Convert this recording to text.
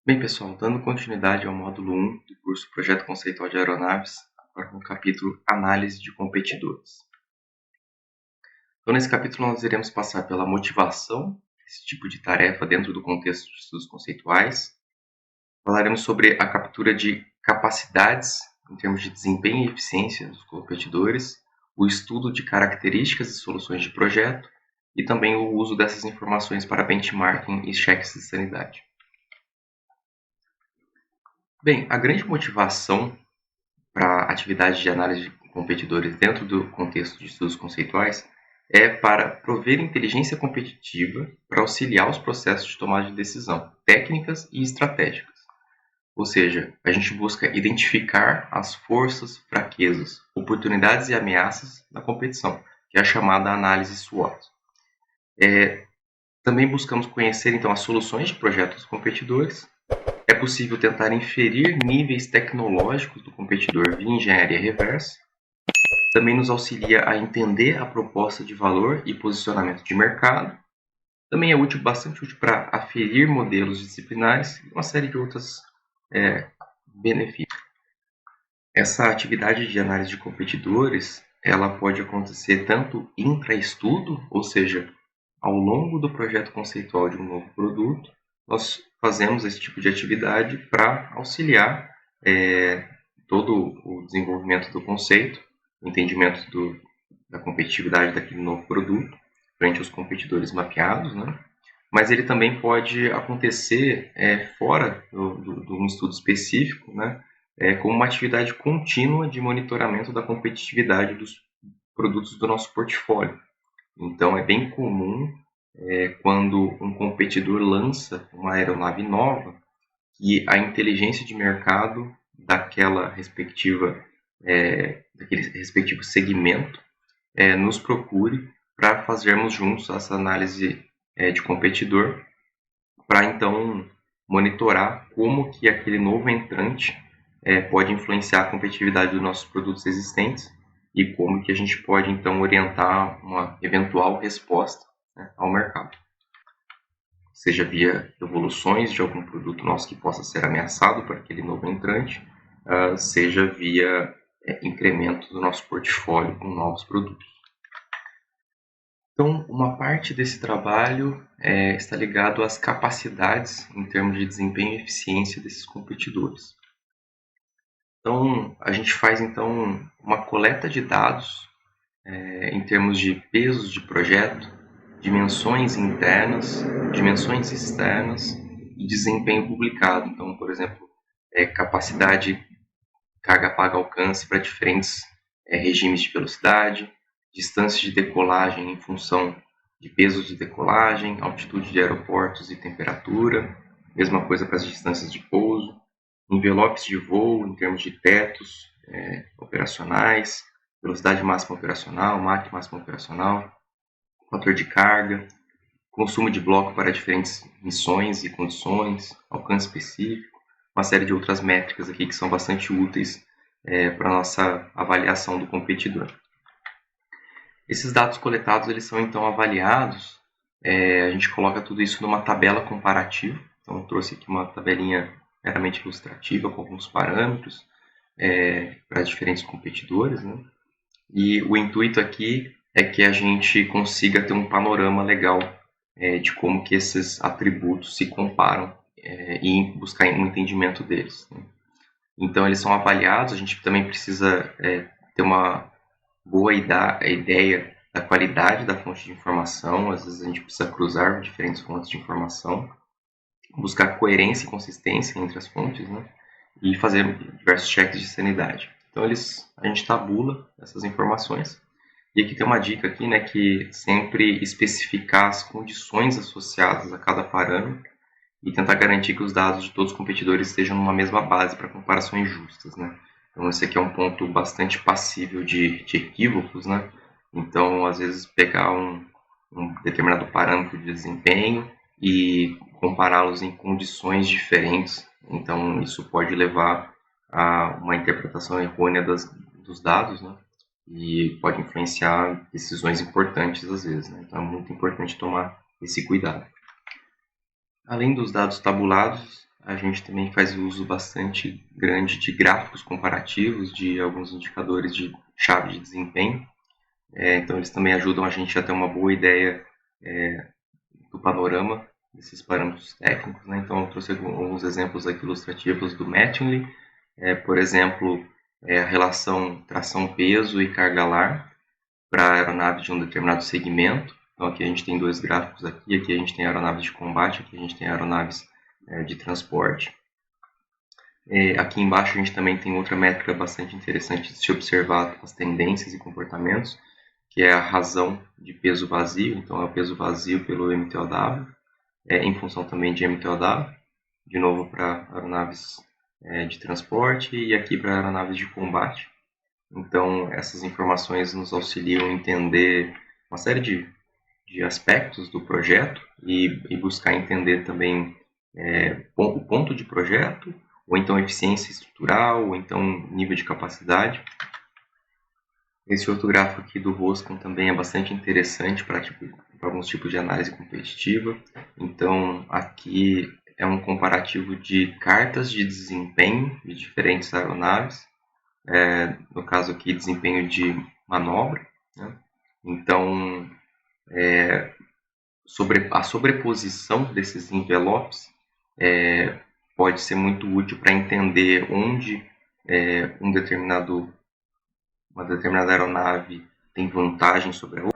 Bem, pessoal, dando continuidade ao módulo 1 do curso Projeto Conceitual de Aeronaves, agora no capítulo Análise de Competidores. Então, nesse capítulo, nós iremos passar pela motivação desse tipo de tarefa dentro do contexto de estudos conceituais. Falaremos sobre a captura de capacidades em termos de desempenho e eficiência dos competidores, o estudo de características e soluções de projeto e também o uso dessas informações para benchmarking e cheques de sanidade. Bem, a grande motivação para a atividade de análise de competidores dentro do contexto de estudos conceituais é para prover inteligência competitiva para auxiliar os processos de tomada de decisão, técnicas e estratégicas. Ou seja, a gente busca identificar as forças, fraquezas, oportunidades e ameaças da competição, que é a chamada análise SWOT. Também buscamos conhecer então as soluções de projetos dos competidores. É possível tentar inferir níveis tecnológicos do competidor via engenharia reversa. Também nos auxilia a entender a proposta de valor e posicionamento de mercado. Também é bastante útil para aferir modelos disciplinares e uma série de outros benefícios. Essa atividade de análise de competidores, ela pode acontecer tanto intra-estudo, ou seja, ao longo do projeto conceitual de um novo produto, nós fazemos esse tipo de atividade para auxiliar todo o desenvolvimento do conceito, o entendimento da competitividade daquele novo produto frente aos competidores mapeados, né? Mas ele também pode acontecer fora de um estudo específico, né? Como uma atividade contínua de monitoramento da competitividade dos produtos do nosso portfólio. Então, é bem comum quando um competidor lança uma aeronave nova que a inteligência de mercado daquele respectivo segmento nos procure para fazermos juntos essa análise de competidor, para então monitorar como que aquele novo entrante pode influenciar a competitividade dos nossos produtos existentes e como que a gente pode então orientar uma eventual resposta, né, ao mercado. Seja via evoluções de algum produto nosso que possa ser ameaçado por aquele novo entrante, seja via incremento do nosso portfólio com novos produtos. Então, uma parte desse trabalho está ligado às capacidades em termos de desempenho e eficiência desses competidores. Então, a gente faz então uma coleta de dados em termos de pesos de projeto, dimensões internas, dimensões externas e desempenho publicado. Então, por exemplo, capacidade, carga, paga, alcance para diferentes regimes de velocidade, distância de decolagem em função de peso de decolagem, altitude de aeroportos e temperatura, mesma coisa para as distâncias de pouso, envelopes de voo em termos de tetos operacionais, velocidade máxima operacional, Mach máxima operacional, fator de carga, consumo de bloco para diferentes missões e condições, alcance específico, uma série de outras métricas aqui que são bastante úteis para a nossa avaliação do competidor. Esses dados coletados eles são então avaliados, a gente coloca tudo isso numa tabela comparativa, então eu trouxe aqui uma tabelinha meramente ilustrativa com alguns parâmetros para diferentes competidores, né? E o intuito aqui é que a gente consiga ter um panorama legal de como que esses atributos se comparam e buscar um entendimento deles, né? Então, eles são avaliados, a gente também precisa ter uma boa ideia da qualidade da fonte de informação, às vezes a gente precisa cruzar diferentes fontes de informação, buscar coerência e consistência entre as fontes, né? E fazer diversos cheques de sanidade. Então, a gente tabula essas informações. E aqui tem uma dica aqui, né, que sempre especificar as condições associadas a cada parâmetro e tentar garantir que os dados de todos os competidores estejam numa mesma base para comparações justas, né? Então, esse aqui é um ponto bastante passível de equívocos, né? Então, às vezes, pegar um determinado parâmetro de desempenho e compará-los em condições diferentes. Então, isso pode levar a uma interpretação errônea dos dados, né? E pode influenciar decisões importantes às vezes, né? Então, é muito importante tomar esse cuidado. Além dos dados tabulados, a gente também faz uso bastante grande de gráficos comparativos de alguns indicadores de chave de desempenho. Então, eles também ajudam a gente a ter uma boa ideia do panorama desses parâmetros técnicos, né? Então, eu trouxe alguns exemplos aqui ilustrativos do Mattingly, por exemplo, a relação tração-peso e carga-lar para a aeronave de um determinado segmento. Então, aqui a gente tem dois gráficos aqui a gente tem aeronaves de combate, aqui a gente tem aeronaves de transporte. Aqui embaixo a gente também tem outra métrica bastante interessante de se observar as tendências e comportamentos, que é a razão de peso vazio, então é o peso vazio pelo MTOW, em função também de MTOW, de novo para aeronaves de transporte e aqui para aeronaves de combate. Então, essas informações nos auxiliam a entender uma série de aspectos do projeto e buscar entender também o ponto de projeto, ou então eficiência estrutural, ou então nível de capacidade. Esse outro gráfico aqui do Roscom também é bastante interessante para alguns tipos de análise competitiva. Então, aqui é um comparativo de cartas de desempenho de diferentes aeronaves, no caso aqui, desempenho de manobra, né? Então, a sobreposição desses envelopes pode ser muito útil para entender onde uma determinada aeronave tem vantagem sobre a